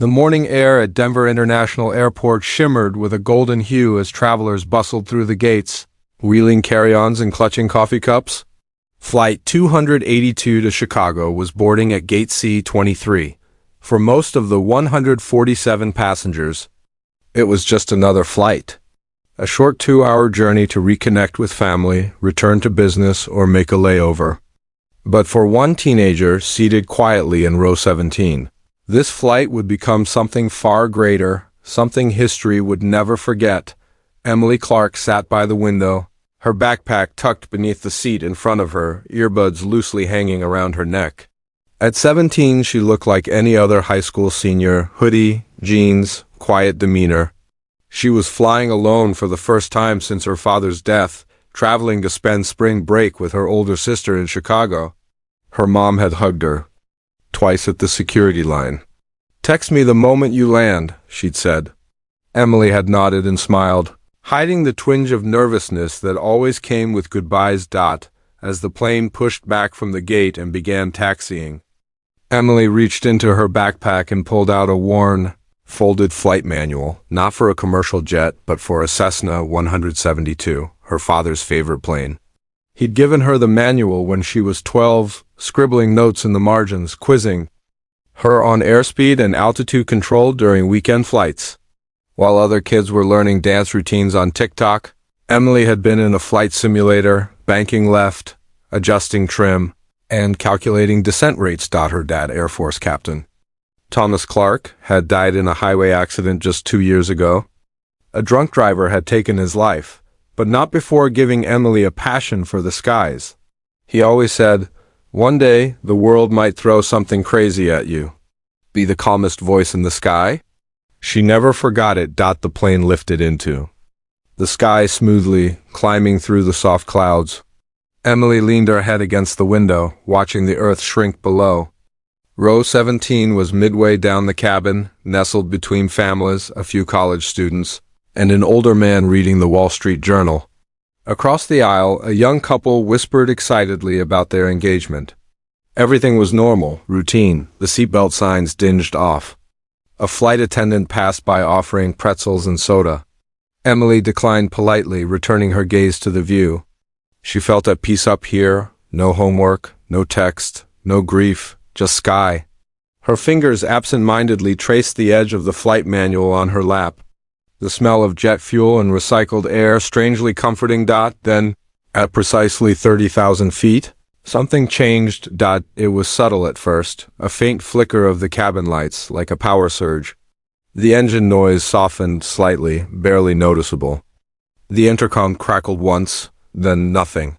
The morning air at Denver International Airport shimmered with a golden hue as travelers bustled through the gates, wheeling carry-ons and clutching coffee cups. Flight 282 to Chicago was boarding at Gate C-23. For most of the 147 passengers, it was just another flight. A short 2-hour journey to reconnect with family, return to business, or make a layover. But for one teenager seated quietly in row 17, this flight would become something far greater, something history would never forget. Emily Clark sat by the window, her backpack tucked beneath the seat in front of her, earbuds loosely hanging around her neck. At 17, she looked like any other high school senior, hoodie, jeans, quiet demeanor. She was flying alone for the first time since her father's death, traveling to spend spring break with her older sister in Chicago. Her mom had hugged her, twice at the security line. "Text me the moment you land," she'd said. Emily had nodded and smiled, hiding the twinge of nervousness that always came with goodbyes. As the plane pushed back from the gate and began taxiing, Emily reached into her backpack and pulled out a worn, folded flight manual, not for a commercial jet, but for a Cessna 172, her father's favorite plane. He'd given her the manual when she was 12, scribbling notes in the margins, quizzing her on airspeed and altitude control during weekend flights. While other kids were learning dance routines on TikTok, Emily had been in a flight simulator, banking left, adjusting trim, and calculating descent rates. Her dad, Air Force captain Thomas Clark, had died in a highway accident just 2 years ago. A drunk driver had taken his life, but not before giving Emily a passion for the skies. He always said, "One day, the world might throw something crazy at you. Be the calmest voice in the sky." She never forgot it. The plane lifted into the sky smoothly, climbing through the soft clouds. Emily leaned her head against the window, watching the earth shrink below. Row 17 was midway down the cabin, nestled between families, a few college students, and an older man reading the Wall Street Journal. Across the aisle, a young couple whispered excitedly about their engagement. Everything was normal, routine, the seatbelt signs dinged off. A flight attendant passed by offering pretzels and soda. Emily declined politely, returning her gaze to the view. She felt at peace up here, no homework, no text, no grief, just sky. Her fingers absent-mindedly traced the edge of the flight manual on her lap. The smell of jet fuel and recycled air strangely comforting. Then, at precisely 30,000 feet, something changed. It was subtle at first, a faint flicker of the cabin lights, like a power surge. The engine noise softened slightly, barely noticeable. The intercom crackled once, then nothing.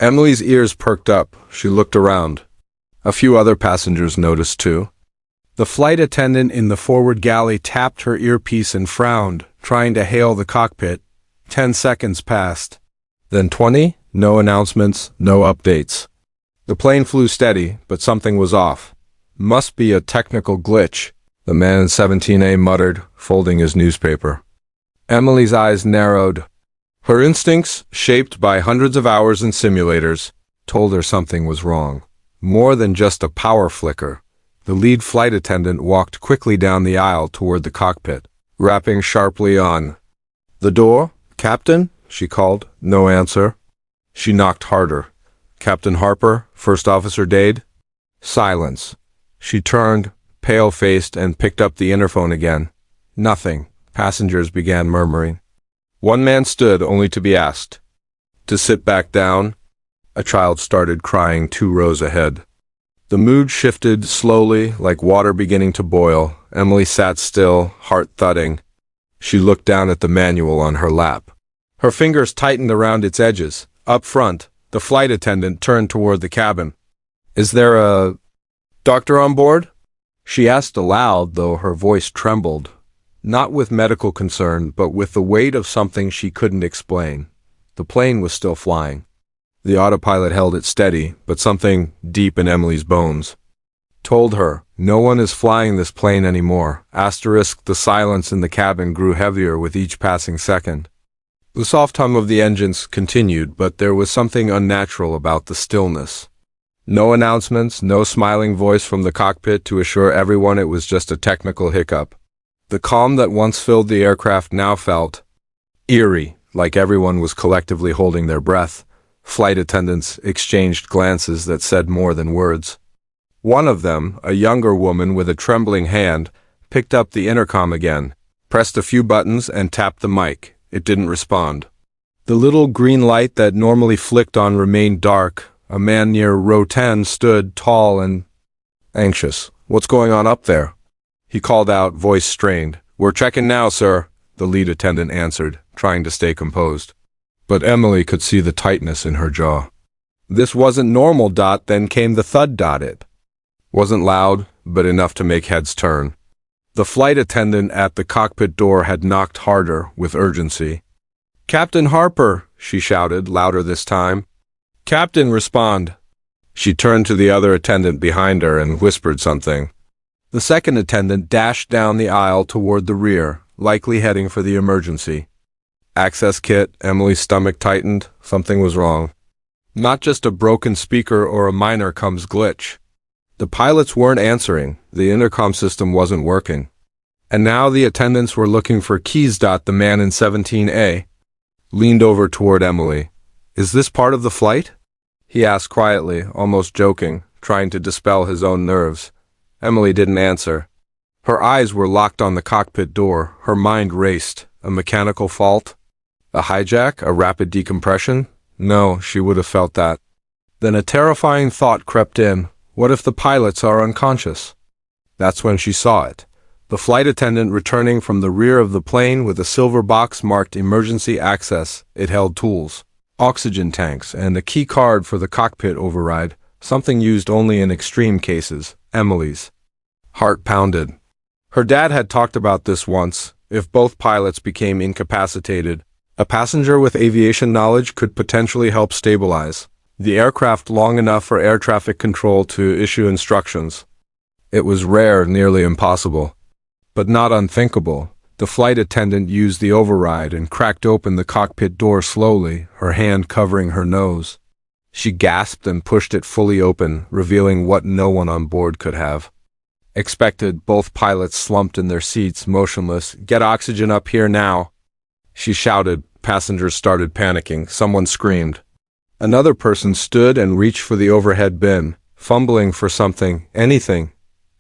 Emily's ears perked up. She looked around. A few other passengers noticed too. The flight attendant in the forward galley tapped her earpiece and frowned, trying to hail the cockpit. 10 seconds passed. Then 20, no announcements, no updates. The plane flew steady, but something was off. "Must be a technical glitch," the man in 17A muttered, folding his newspaper. Emily's eyes narrowed. Her instincts, shaped by hundreds of hours in simulators, told her something was wrong. More than just a power flicker. The lead flight attendant walked quickly down the aisle toward the cockpit, rapping sharply on the door. "Captain?" she called. No answer. She knocked harder. "Captain Harper, First Officer Dade?" Silence. She turned, pale-faced, and picked up the interphone again. Nothing. Passengers began murmuring. One man stood, only to be asked to sit back down. A child started crying 2 rows ahead. The mood shifted slowly, like water beginning to boil. Emily sat still, heart thudding. She looked down at the manual on her lap. Her fingers tightened around its edges. Up front, the flight attendant turned toward the cabin. "Is there a doctor on board?" she asked aloud, though her voice trembled. Not with medical concern, but with the weight of something she couldn't explain. The plane was still flying. The autopilot held it steady, but something deep in Emily's bones told her, no one is flying this plane anymore. The silence in the cabin grew heavier with each passing second. The soft hum of the engines continued, but there was something unnatural about the stillness. No announcements, no smiling voice from the cockpit to assure everyone it was just a technical hiccup. The calm that once filled the aircraft now felt eerie, like everyone was collectively holding their breath. Flight attendants exchanged glances that said more than words. One of them, a younger woman with a trembling hand, picked up the intercom again, pressed a few buttons and tapped the mic. It didn't respond. The little green light that normally flicked on remained dark. A man near row 10 stood tall and anxious. "What's going on up there?" he called out, voice strained. "We're checking now, sir," the lead attendant answered, trying to stay composed. But Emily could see the tightness in her jaw. This wasn't normal. Then came the thud. It wasn't loud, but enough to make heads turn. The flight attendant at the cockpit door had knocked harder, with urgency. "Captain Harper," she shouted, louder this time. "Captain, respond." She turned to the other attendant behind her and whispered something. The second attendant dashed down the aisle toward the rear, likely heading for the emergency. "Access kit." Emily's stomach tightened. Something was wrong. Not just a broken speaker or a minor comms glitch. The pilots weren't answering. The intercom system wasn't working. And now the attendants were looking for keys. The man in 17A leaned over toward Emily. "Is this part of the flight?" he asked quietly, almost joking, trying to dispel his own nerves. Emily didn't answer. Her eyes were locked on the cockpit door. Her mind raced. A mechanical fault? A hijack? A rapid decompression? No, she would have felt that. Then a terrifying thought crept in. What if the pilots are unconscious? That's when she saw it. The flight attendant returning from the rear of the plane with a silver box marked emergency access. It held tools, oxygen tanks, and a key card for the cockpit override, something used only in extreme cases. Emily's heart pounded. Her dad had talked about this once. If both pilots became incapacitated, a passenger with aviation knowledge could potentially help stabilize the aircraft long enough for air traffic control to issue instructions. It was rare, nearly impossible, but not unthinkable. The flight attendant used the override and cracked open the cockpit door slowly, her hand covering her nose. She gasped and pushed it fully open, revealing what no one on board could have expected. Both pilots slumped in their seats, motionless. "Get oxygen up here now," she shouted. Passengers started panicking. Someone screamed. Another person stood and reached for the overhead bin, fumbling for something, anything.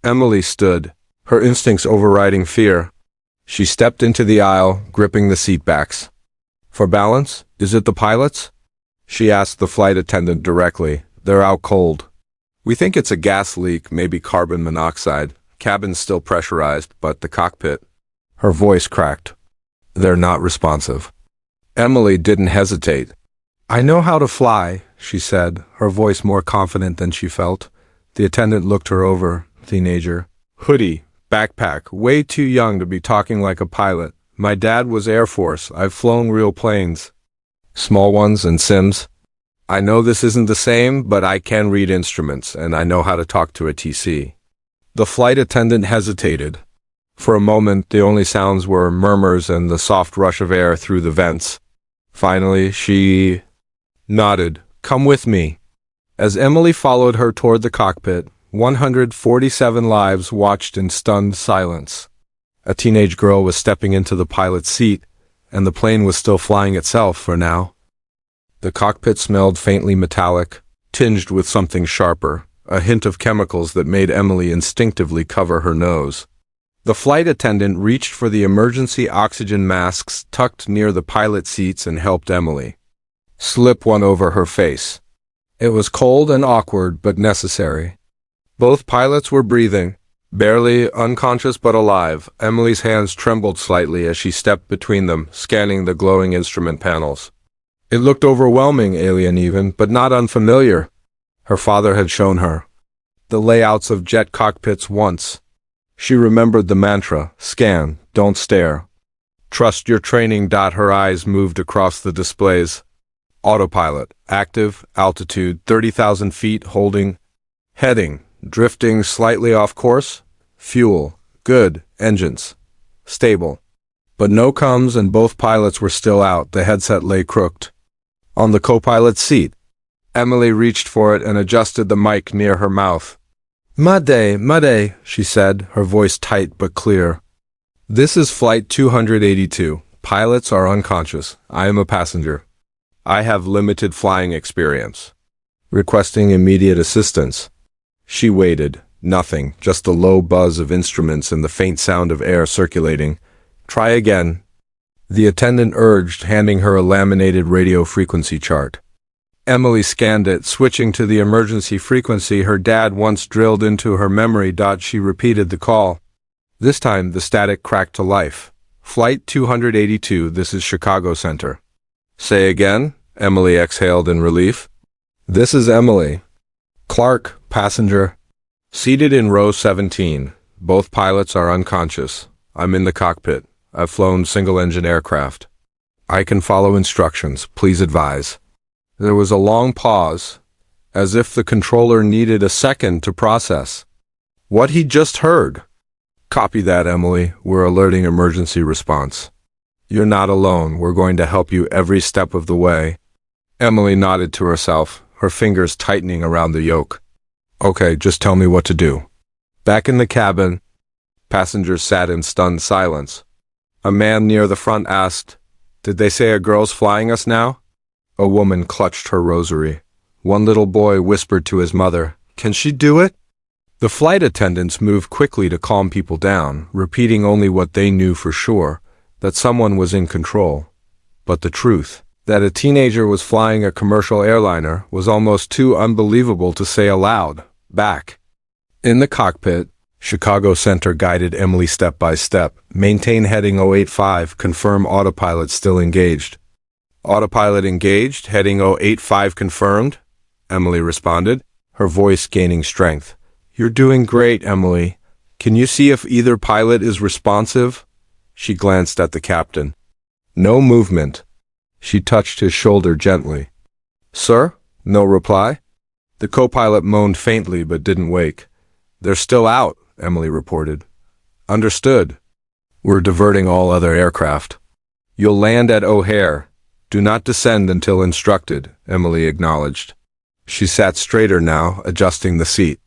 Emily stood, her instincts overriding fear. She stepped into the aisle, gripping the seat backs. "For balance? Is it the pilots?" she asked the flight attendant directly. "They're out cold. We think it's a gas leak, maybe carbon monoxide. Cabin's still pressurized, but the cockpit..." Her voice cracked. "They're not responsive." Emily didn't hesitate. "I know how to fly," she said, her voice more confident than she felt. The attendant looked her over. Teenager. Hoodie. Backpack. Way too young to be talking like a pilot. "My dad was Air Force. I've flown real planes. Small ones and sims. I know this isn't the same, but I can read instruments, and I know how to talk to a TC." The flight attendant hesitated. For a moment, the only sounds were murmurs and the soft rush of air through the vents. Finally, she nodded. "Come with me." As Emily followed her toward the cockpit, 147 lives watched in stunned silence. A teenage girl was stepping into the pilot's seat, and the plane was still flying itself for now. The cockpit smelled faintly metallic, tinged with something sharper, a hint of chemicals that made Emily instinctively cover her nose. The flight attendant reached for the emergency oxygen masks tucked near the pilot seats and helped Emily slip one over her face. It was cold and awkward, but necessary. Both pilots were breathing, barely unconscious but alive. Emily's hands trembled slightly as she stepped between them, scanning the glowing instrument panels. It looked overwhelming, alien even, but not unfamiliar. Her father had shown her the layouts of jet cockpits once. She remembered the mantra, scan, don't stare. Trust your training. Her eyes moved across the displays. Autopilot, active, altitude 30,000 feet, holding, heading, drifting slightly off course, fuel, good, engines, stable. But no comms and both pilots were still out. The headset lay crooked on the co-pilot's seat. Emily reached for it and adjusted the mic near her mouth. Made, she said, her voice tight but clear. This is Flight 282. Pilots are unconscious. I am a passenger. I have limited flying experience. Requesting immediate assistance. She waited. Nothing, just the low buzz of instruments and the faint sound of air circulating. Try again. The attendant urged, handing her a laminated radio frequency chart. Emily scanned it, switching to the emergency frequency her dad once drilled into her memory. She repeated the call. This time, the static cracked to life. Flight 282, this is Chicago Center. Say again, Emily exhaled in relief. This is Emily. Clark, passenger. Seated in row 17. Both pilots are unconscious. I'm in the cockpit. I've flown single-engine aircraft. I can follow instructions. Please advise. There was a long pause, as if the controller needed a second to process what he just heard. Copy that, Emily. We're alerting emergency response. You're not alone. We're going to help you every step of the way. Emily nodded to herself, her fingers tightening around the yoke. Okay, just tell me what to do. Back in the cabin, passengers sat in stunned silence. A man near the front asked, "Did they say a girl's flying us now?" A woman clutched her rosary. One little boy whispered to his mother, "Can she do it?" The flight attendants moved quickly to calm people down, repeating only what they knew for sure, that someone was in control. But the truth, that a teenager was flying a commercial airliner, was almost too unbelievable to say aloud. Back in the cockpit, Chicago Center guided Emily step by step. Maintain heading 085, confirm autopilot still engaged. Autopilot engaged, heading 085 confirmed, Emily responded, her voice gaining strength. You're doing great, Emily. Can you see if either pilot is responsive? She glanced at the captain. No movement. She touched his shoulder gently. Sir? No reply. The co-pilot moaned faintly but didn't wake. They're still out, Emily reported. Understood. We're diverting all other aircraft. You'll land at O'Hare. Do not descend until instructed, Emily acknowledged. She sat straighter now, adjusting the seat.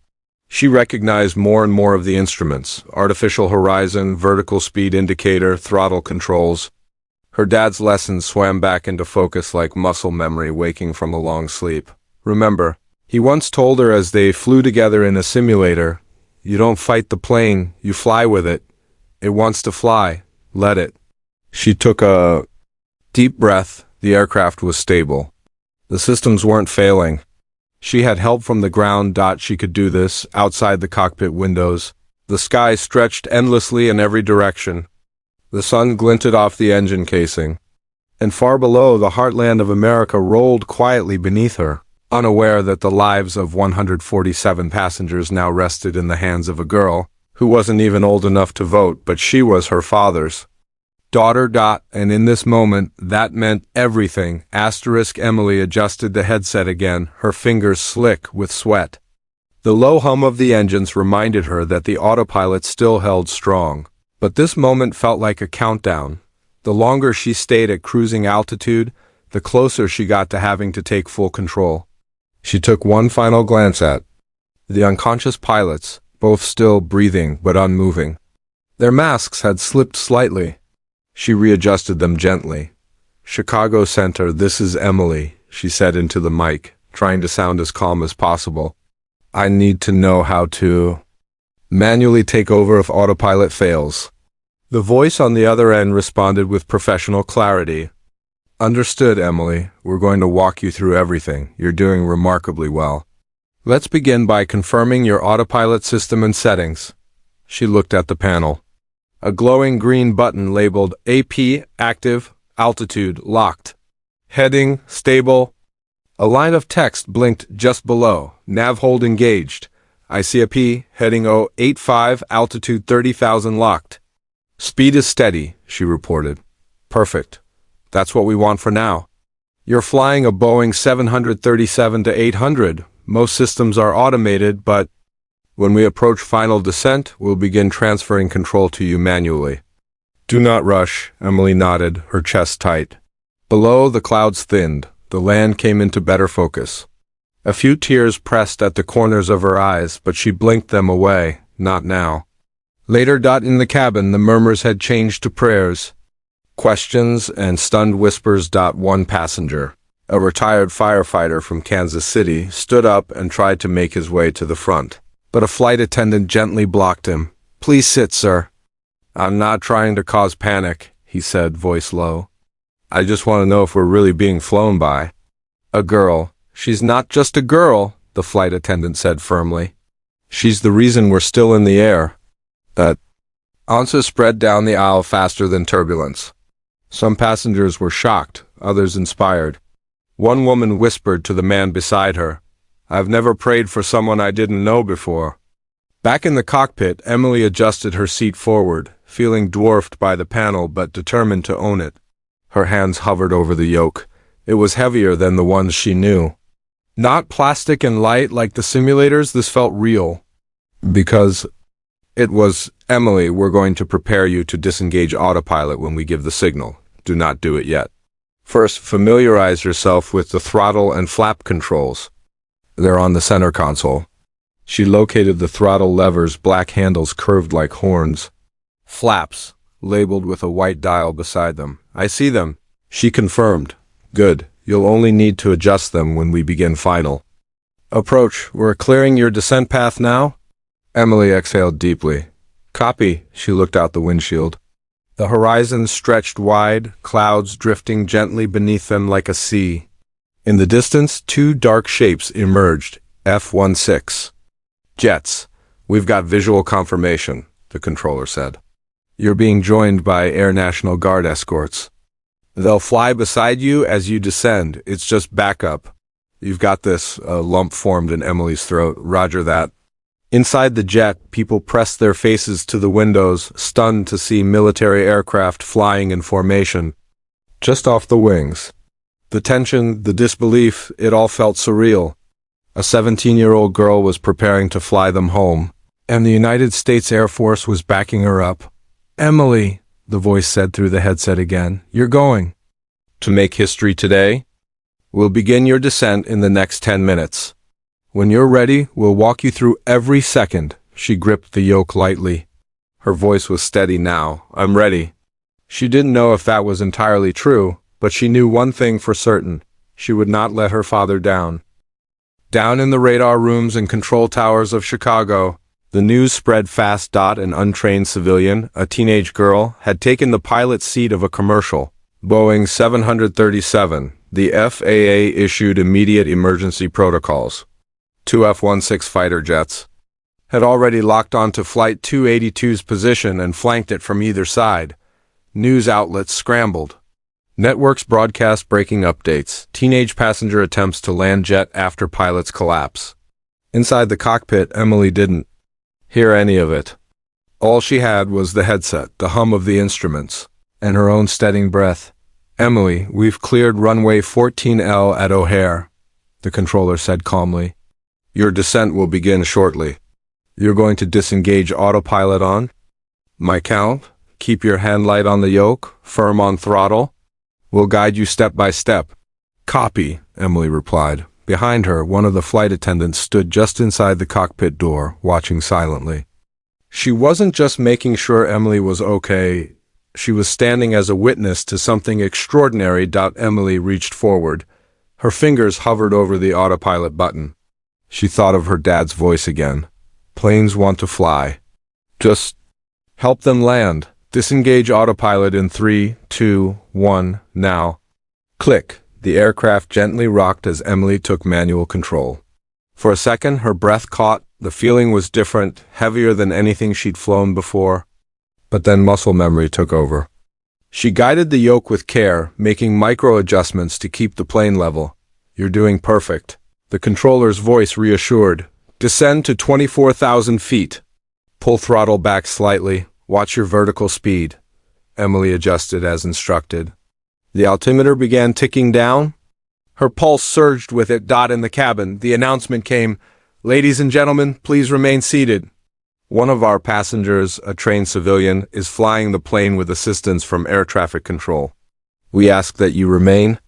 She recognized more and more of the instruments: artificial horizon, vertical speed indicator, throttle controls. Her dad's lessons swam back into focus like muscle memory waking from a long sleep. Remember, he once told her as they flew together in a simulator, "You don't fight the plane, you fly with it. It wants to fly. Let it." She took a deep breath. The aircraft was stable. The systems weren't failing. She had help from the ground. She could do this. Outside the cockpit windows, the sky stretched endlessly in every direction. The sun glinted off the engine casing. And far below, the heartland of America rolled quietly beneath her, unaware that the lives of 147 passengers now rested in the hands of a girl who wasn't even old enough to vote, but she was her father's daughter. And in this moment, that meant everything. Emily adjusted the headset again, her fingers slick with sweat. The low hum of the engines reminded her that the autopilot still held strong. But this moment felt like a countdown. The longer she stayed at cruising altitude, the closer she got to having to take full control. She took one final glance at the unconscious pilots, both still breathing but unmoving. Their masks had slipped slightly. She readjusted them gently. Chicago Center, this is Emily, she said into the mic, trying to sound as calm as possible. I need to know how to manually take over if autopilot fails. The voice on the other end responded with professional clarity. Understood, Emily. We're going to walk you through everything. You're doing remarkably well. Let's begin by confirming your autopilot system and settings. She looked at the panel. A glowing green button labeled AP, active, altitude, locked. Heading, stable. A line of text blinked just below. Nav hold engaged. I see a P, heading 085, altitude 30,000 locked. Speed is steady, she reported. Perfect. That's what we want for now. You're flying a Boeing 737-800. Most systems are automated, but when we approach final descent, we'll begin transferring control to you manually. Do not rush, Emily nodded, her chest tight. Below, the clouds thinned. The land came into better focus. A few tears pressed at the corners of her eyes, but she blinked them away. Not now. Later. In the cabin, the murmurs had changed to prayers, questions, and stunned whispers. One passenger, a retired firefighter from Kansas City, stood up and tried to make his way to the front. But a flight attendant gently blocked him. "Please sit, sir." "I'm not trying to cause panic," he said, voice low. "I just want to know if we're really being flown by." "A girl. She's not just a girl," the flight attendant said firmly. "She's the reason we're still in the air." That answer spread down the aisle faster than turbulence. Some passengers were shocked, others inspired. One woman whispered to the man beside her, "I've never prayed for someone I didn't know before." Back in the cockpit, Emily adjusted her seat forward, feeling dwarfed by the panel but determined to own it. Her hands hovered over the yoke. It was heavier than the ones she knew. Not plastic and light like the simulators, this felt real. Because it was, "Emily, we're going to prepare you to disengage autopilot when we give the signal. Do not do it yet. First, familiarize yourself with the throttle and flap controls. They're on the center console." She located the throttle levers, black handles curved like horns. "Flaps," labeled with a white dial beside them. "I see them," she confirmed. "Good. You'll only need to adjust them when we begin final." "Approach. We're clearing your descent path now?" Emily exhaled deeply. "Copy." She looked out the windshield. The horizon stretched wide, clouds drifting gently beneath them like a sea. In the distance, two dark shapes emerged. F-16 jets. "We've got visual confirmation," the controller said. "You're being joined by Air National Guard escorts. They'll fly beside you as you descend. It's just backup." "You've got this." A lump formed in Emily's throat. "Roger that." Inside the jet, people pressed their faces to the windows, stunned to see military aircraft flying in formation, just off the wings. The tension, the disbelief, it all felt surreal. A 17-year-old girl was preparing to fly them home, and the United States Air Force was backing her up. "Emily," the voice said through the headset again, "you're going to make history today. We'll begin your descent in the next 10 minutes. When you're ready, we'll walk you through every second." She gripped the yoke lightly. Her voice was steady now. "I'm ready." She didn't know if that was entirely true, but she knew one thing for certain. She would not let her father down. Down in the radar rooms and control towers of Chicago, the news spread fast. An untrained civilian, a teenage girl, had taken the pilot's seat of a commercial Boeing 737. The FAA issued immediate emergency protocols. Two F-16 fighter jets had already locked onto Flight 282's position and flanked it from either side. News outlets scrambled. Networks broadcast breaking updates. Teenage passenger attempts to land jet after pilot's collapse. Inside the cockpit, Emily didn't hear any of it. All she had was the headset, the hum of the instruments, and her own steadying breath. "Emily, we've cleared runway 14L at O'Hare," the controller said calmly. "Your descent will begin shortly. You're going to disengage autopilot on my count. Keep your hand light on the yoke, firm on throttle. We'll guide you step by step." "Copy," Emily replied. Behind her, one of the flight attendants stood just inside the cockpit door, watching silently. She wasn't just making sure Emily was okay. She was standing as a witness to something extraordinary. Emily reached forward. Her fingers hovered over the autopilot button. She thought of her dad's voice again. "Planes want to fly. Just help them land. Disengage autopilot in 3, 2, 1, now." Click. The aircraft gently rocked as Emily took manual control. For a second, her breath caught. The feeling was different, heavier than anything she'd flown before. But then muscle memory took over. She guided the yoke with care, making micro-adjustments to keep the plane level. "You're doing perfect." The controller's voice reassured. "Descend to 24,000 feet. Pull throttle back slightly. Watch your vertical speed." Emily adjusted as instructed. The altimeter began ticking down. Her pulse surged with it. In the cabin, the announcement came, "Ladies and gentlemen, please remain seated. One of our passengers, a trained civilian, is flying the plane with assistance from air traffic control. We ask that you remain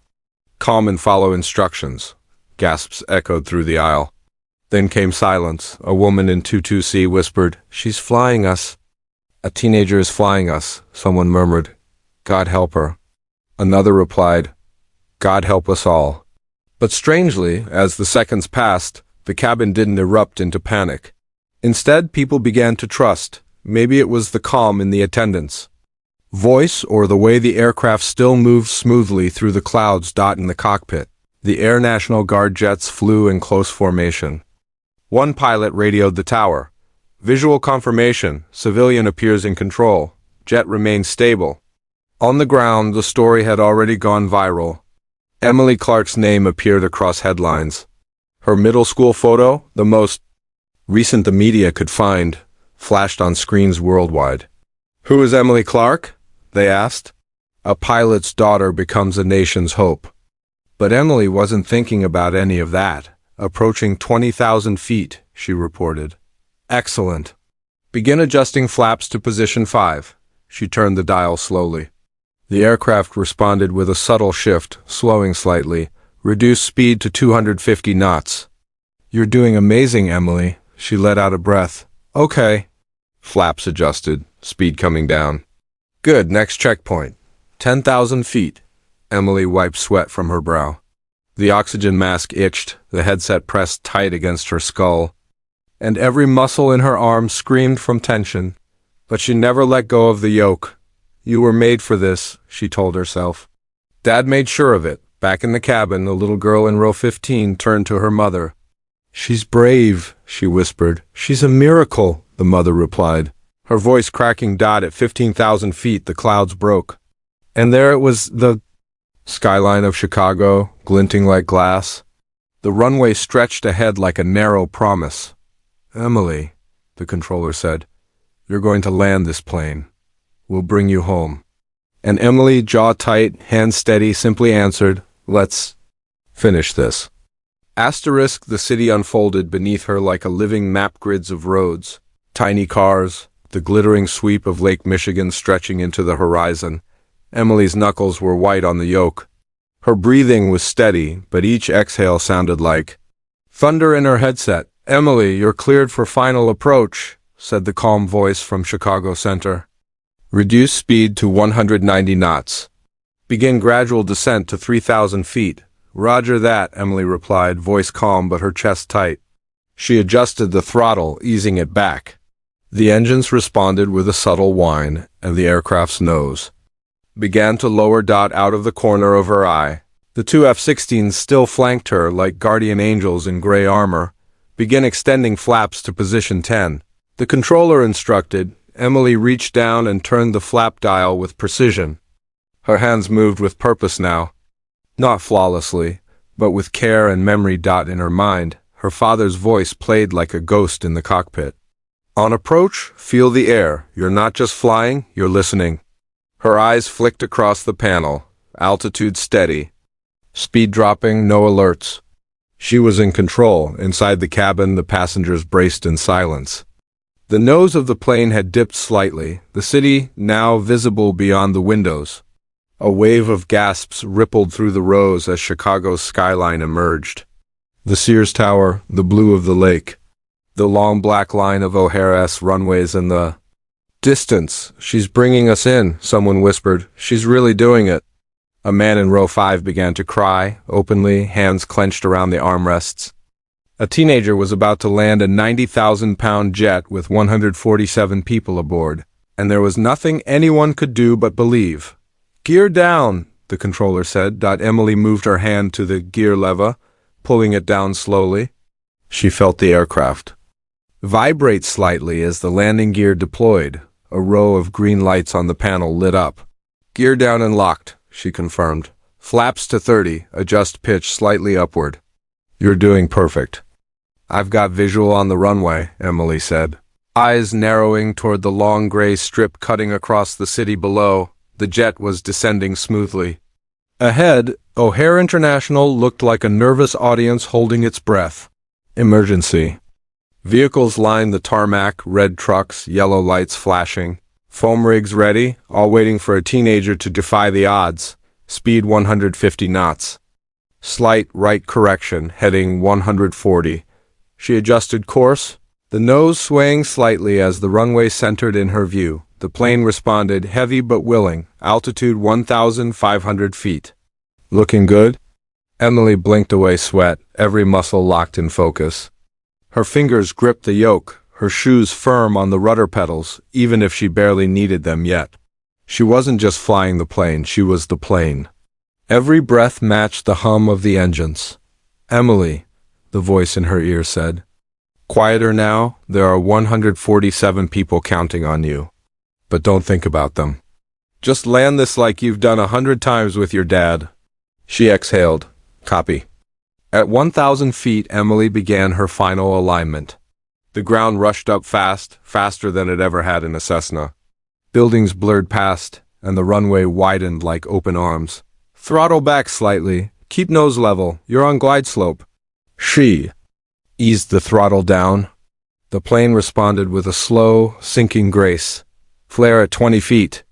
calm and follow instructions. Gasps echoed through the aisle. Then came silence. A woman in 22C whispered, "She's flying us." "A teenager is flying us," someone murmured. "God help her." Another replied, "God help us all." But strangely, as the seconds passed, the cabin didn't erupt into panic. Instead, people began to trust. Maybe it was the calm in the attendants' voice or the way the aircraft still moved smoothly through the clouds dotting the cockpit. The Air National Guard jets flew in close formation. One pilot radioed the tower. "Visual confirmation. Civilian appears in control. Jet remains stable." On the ground, the story had already gone viral. Emily Clark's name appeared across headlines. Her middle school photo, the most recent the media could find, flashed on screens worldwide. "Who is Emily Clark?" they asked. "A pilot's daughter becomes a nation's hope." But Emily wasn't thinking about any of that. "Approaching 20,000 feet, she reported. "Excellent. Begin adjusting flaps to position 5. She turned the dial slowly. The aircraft responded with a subtle shift, slowing slightly. "Reduce speed to 250 knots. "You're doing amazing, Emily." She let out a breath. "Okay." Flaps adjusted, speed coming down. "Good, next checkpoint. 10,000 feet. Emily wiped sweat from her brow. The oxygen mask itched, the headset pressed tight against her skull, and every muscle in her arm screamed from tension. But she never let go of the yoke. "You were made for this," she told herself. Dad made sure of it. Back in the cabin, the little girl in row 15 turned to her mother. "She's brave," she whispered. "She's a miracle," the mother replied. Her voice cracking. At 15,000 feet, the clouds broke. And there it was, the skyline of Chicago, glinting like glass. The runway stretched ahead like a narrow promise. "Emily," the controller said, "you're going to land this plane. We'll bring you home." And Emily, jaw tight, hands steady, simply answered, "Let's finish this." Asterisk, the city unfolded beneath her like a living map, grids of roads, tiny cars, the glittering sweep of Lake Michigan stretching into the horizon. Emily's knuckles were white on the yoke. Her breathing was steady, but each exhale sounded like thunder in her headset. "Emily, you're cleared for final approach," said the calm voice from Chicago Center. "Reduce speed to 190 knots. Begin gradual descent to 3,000 feet. "Roger that," Emily replied, voice calm but her chest tight. She adjusted the throttle, easing it back. The engines responded with a subtle whine, and the aircraft's nose began to lower. Out of the corner of her eye, the two F-16s still flanked her like guardian angels in gray armor. "Begin extending flaps to position 10. The controller instructed. Emily reached down and turned the flap dial with precision. Her hands moved with purpose now. Not flawlessly, but with care and memory. In her mind, her father's voice played like a ghost in the cockpit. "On approach, feel the air. You're not just flying, you're listening." Her eyes flicked across the panel. Altitude steady. Speed dropping, no alerts. She was in control. Inside the cabin, the passengers braced in silence. The nose of the plane had dipped slightly, the city now visible beyond the windows. A wave of gasps rippled through the rows as Chicago's skyline emerged. The Sears Tower, the blue of the lake, the long black line of O'Hara's runways in the distance. "She's bringing us in," someone whispered. "She's really doing it." A man in row 5 began to cry, openly, hands clenched around the armrests. A teenager was about to land a 90,000-pound jet with 147 people aboard, and there was nothing anyone could do but believe. "Gear down," the controller said. Emily moved her hand to the gear lever, pulling it down slowly. She felt the aircraft vibrate slightly as the landing gear deployed. A row of green lights on the panel lit up. "Gear down and locked," she confirmed. "Flaps to 30, adjust pitch slightly upward." "You're doing perfect." "I've got visual on the runway," Emily said, eyes narrowing toward the long gray strip cutting across the city below. The jet was descending smoothly. Ahead, O'Hare International looked like a nervous audience holding its breath. Emergency. Vehicles lined the tarmac, red trucks, yellow lights flashing. Foam rigs ready, all waiting for a teenager to defy the odds. Speed 150 knots. Slight right correction, heading 140. She adjusted course, the nose swaying slightly as the runway centered in her view. The plane responded, heavy but willing, altitude 1,500 feet. Looking good? Emily blinked away sweat, every muscle locked in focus. Her fingers gripped the yoke, her shoes firm on the rudder pedals, even if she barely needed them yet. She wasn't just flying the plane, she was the plane. Every breath matched the hum of the engines. Emily, the voice in her ear said. Quieter now, there are 147 people counting on you. But don't think about them. Just land this like you've done 100 times with your dad. She exhaled. Copy. At 1,000 feet, Emily began her final alignment. The ground rushed up fast, faster than it ever had in a Cessna. Buildings blurred past, and the runway widened like open arms. Throttle back slightly. Keep nose level. You're on glide slope. She eased the throttle down. The plane responded with a slow, sinking grace. Flare at 20 feet.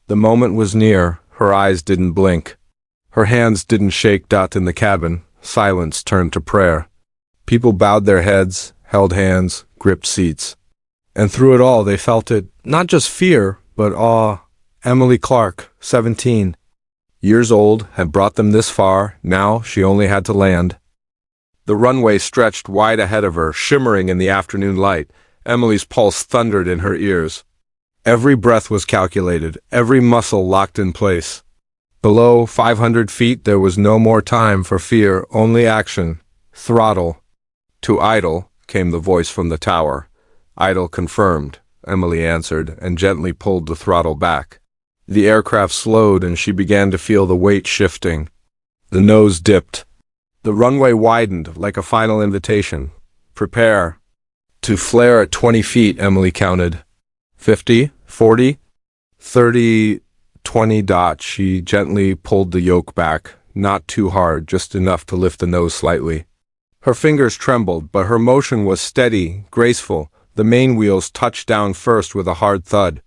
The moment was near. Her eyes didn't blink. Her hands didn't shake. In the cabin, silence turned to prayer. People bowed their heads, held hands, gripped seats. And through it all, they felt it, not just fear, but awe. Emily Clark, 17. Years old, had brought them this far. Now she only had to land. The runway stretched wide ahead of her, shimmering in the afternoon light. Emily's pulse thundered in her ears. Every breath was calculated, every muscle locked in place. Below 500 feet, there was no more time for fear, only action. Throttle. To idle, came the voice from the tower. Idle confirmed, Emily answered, and gently pulled the throttle back. The aircraft slowed, and she began to feel the weight shifting. The nose dipped. The runway widened, like a final invitation. Prepare. To flare at 20 feet, Emily counted. 50, 40, 30, 20. She gently pulled the yoke back, not too hard, just enough to lift the nose slightly. Her fingers trembled, but her motion was steady, graceful. The main wheels touched down first with a hard thud.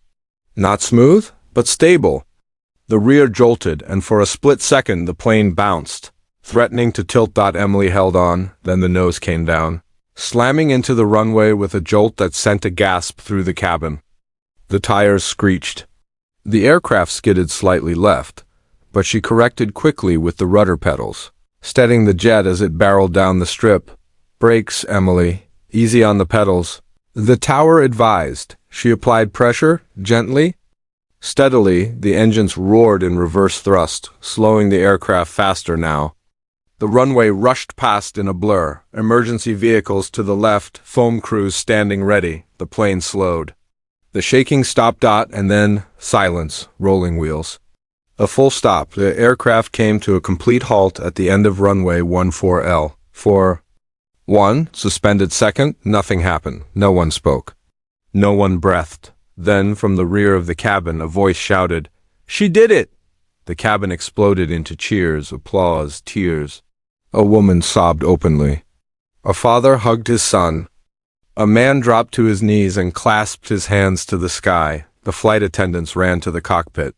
Not smooth, but stable. The rear jolted, and for a split second the plane bounced, threatening to tilt. Emily held on, then the nose came down, slamming into the runway with a jolt that sent a gasp through the cabin. The tires screeched. The aircraft skidded slightly left, but she corrected quickly with the rudder pedals, steadying the jet as it barreled down the strip. Brakes, Emily. Easy on the pedals. The tower advised. She applied pressure, gently. Steadily, the engines roared in reverse thrust, slowing the aircraft faster now. The runway rushed past in a blur. Emergency vehicles to the left, foam crews standing ready. The plane slowed. The shaking stopped. And then silence, rolling wheels. A full stop. The aircraft came to a complete halt at the end of runway 14L. For 1 suspended second, nothing happened. No one spoke. No one breathed. Then, from the rear of the cabin, a voice shouted, "She did it!" The cabin exploded into cheers, applause, tears. A woman sobbed openly. A father hugged his son. A man dropped to his knees and clasped his hands to the sky. The flight attendants ran to the cockpit.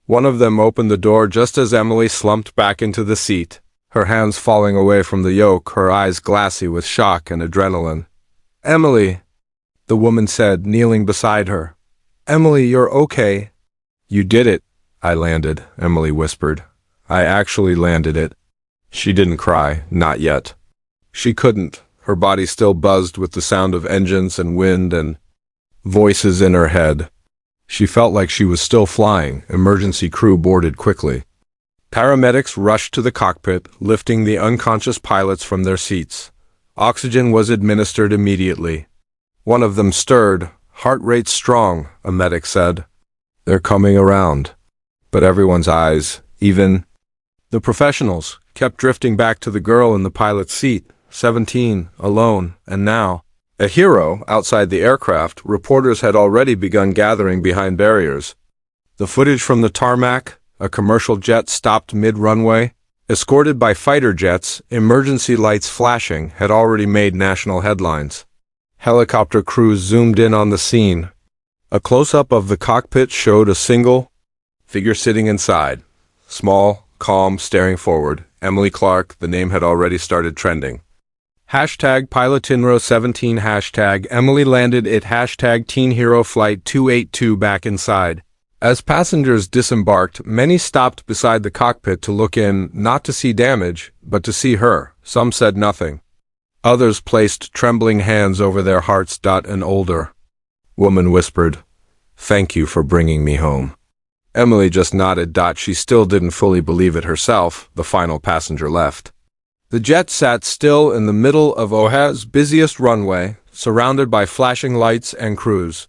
One of them opened the door just as Emily slumped back into the seat, her hands falling away from the yoke, her eyes glassy with shock and adrenaline. "Emily," the woman said, kneeling beside her. "Emily, you're okay." "You did it." "I landed," Emily whispered. "I actually landed it." She didn't cry, not yet. She couldn't. Her body still buzzed with the sound of engines and wind and voices in her head. She felt like she was still flying. Emergency crew boarded quickly. Paramedics rushed to the cockpit, lifting the unconscious pilots from their seats. Oxygen was administered immediately. One of them stirred. "Heart rate strong," a medic said. "They're coming around." But everyone's eyes, even the professionals, kept drifting back to the girl in the pilot's seat, 17, alone, and now, a hero outside the aircraft. Reporters had already begun gathering behind barriers. The footage from the tarmac, a commercial jet stopped mid-runway, escorted by fighter jets, emergency lights flashing, had already made national headlines. Helicopter crews zoomed in on the scene. A close-up of the cockpit showed a single figure sitting inside. Small, calm, staring forward. Emily Clark, the name had already started trending. Hashtag Pilotinro17 hashtag Emily landed it hashtag Teen Hero Flight 282 back inside. As passengers disembarked, many stopped beside the cockpit to look in, not to see damage, but to see her. Some said nothing. Others placed trembling hands over their hearts. An older woman whispered, "Thank you for bringing me home." Emily just nodded. She still didn't fully believe it herself. The final passenger left. The jet sat still in the middle of O'Hara's busiest runway, surrounded by flashing lights and crews.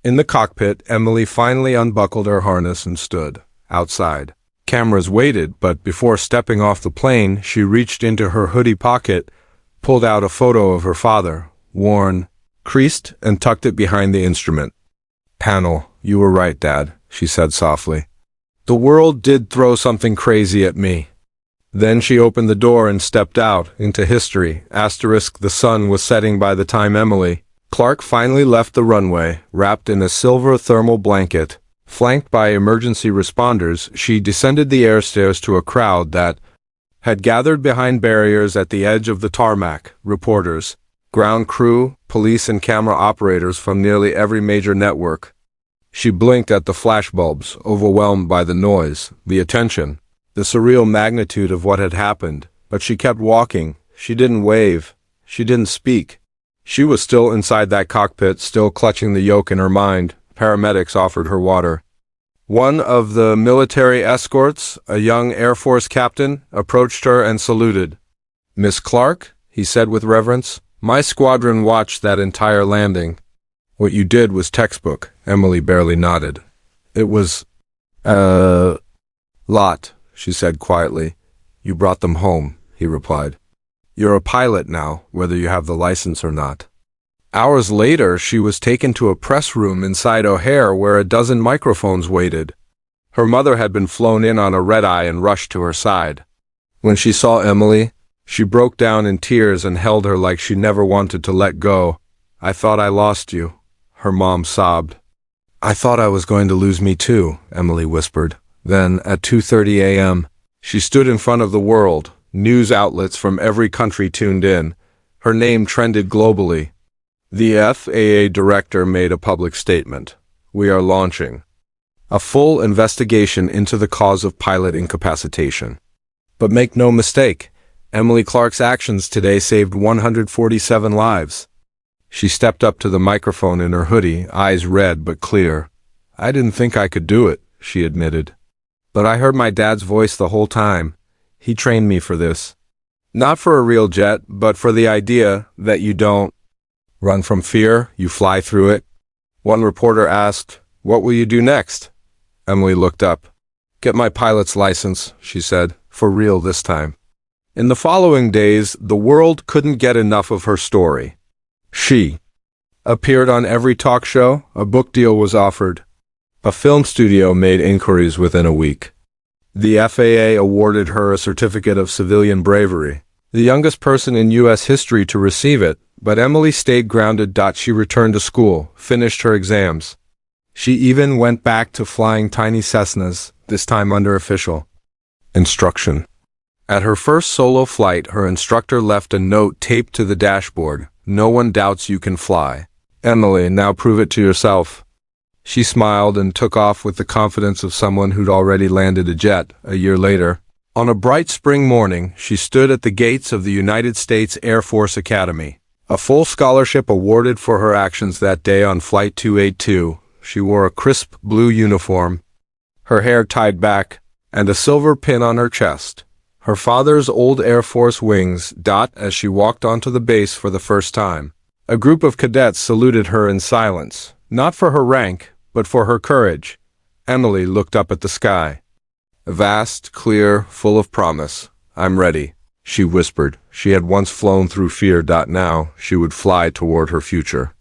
In the cockpit, Emily finally unbuckled her harness and stood outside. Cameras waited, but before stepping off the plane, she reached into her hoodie pocket, pulled out a photo of her father, worn, creased, and tucked it behind the instrument panel. "You were right, Dad," she said softly. "The world did throw something crazy at me." Then she opened the door and stepped out into history. The sun was setting by the time Emily Clark finally left the runway. Wrapped in a silver thermal blanket, flanked by emergency responders, she descended the airstairs to a crowd that had gathered behind barriers at the edge of the tarmac. Reporters, ground crew, police, and camera operators from nearly every major network. She blinked at the flashbulbs, overwhelmed by the noise, the attention, the surreal magnitude of what had happened. But she kept walking. She didn't wave. She didn't speak. She was still inside that cockpit, still clutching the yoke in her mind. Paramedics offered her water. One of the military escorts, a young Air Force captain, approached her and saluted. "Miss Clark," he said with reverence, "my squadron watched that entire landing." "What you did was textbook," Emily barely nodded. "It was, lot," she said quietly. "You brought them home," he replied. "You're a pilot now, whether you have the license or not." Hours later, she was taken to a press room inside O'Hare where a dozen microphones waited. Her mother had been flown in on a red-eye and rushed to her side. When she saw Emily, she broke down in tears and held her like she never wanted to let go. "I thought I lost you," her mom sobbed. "I thought I was going to lose me too," Emily whispered. Then, at 2:30 a.m., she stood in front of the world. News outlets from every country tuned in. Her name trended globally. The FAA director made a public statement. "We are launching a full investigation into the cause of pilot incapacitation." But make no mistake, Emily Clark's actions today saved 147 lives. She stepped up to the microphone in her hoodie, eyes red but clear. "I didn't think I could do it," she admitted. "But I heard my dad's voice the whole time. He trained me for this. Not for a real jet, but for the idea that you don't run from fear, you fly through it." One reporter asked, "What will you do next?" Emily looked up. "Get my pilot's license," she said, "for real this time." In the following days, the world couldn't get enough of her story. She appeared on every talk show, a book deal was offered. A film studio made inquiries within a week. The FAA awarded her a certificate of civilian bravery, the youngest person in U.S. history to receive it, but Emily stayed grounded. She returned to school, finished her exams. She even went back to flying tiny Cessnas, this time under official instruction. At her first solo flight, her instructor left a note taped to the dashboard. "No one doubts you can fly. Emily, now prove it to yourself." She smiled and took off with the confidence of someone who'd already landed a jet. A year later, on a bright spring morning, she stood at the gates of the United States Air Force Academy. A full scholarship awarded for her actions that day on Flight 282. She wore a crisp blue uniform, her hair tied back, and a silver pin on her chest. Her father's old Air Force wings. As she walked onto the base for the first time, a group of cadets saluted her in silence, not for her rank, but for her courage. Emily looked up at the sky. Vast, clear, full of promise. "I'm ready," she whispered. She had once flown through fear. Now she would fly toward her future.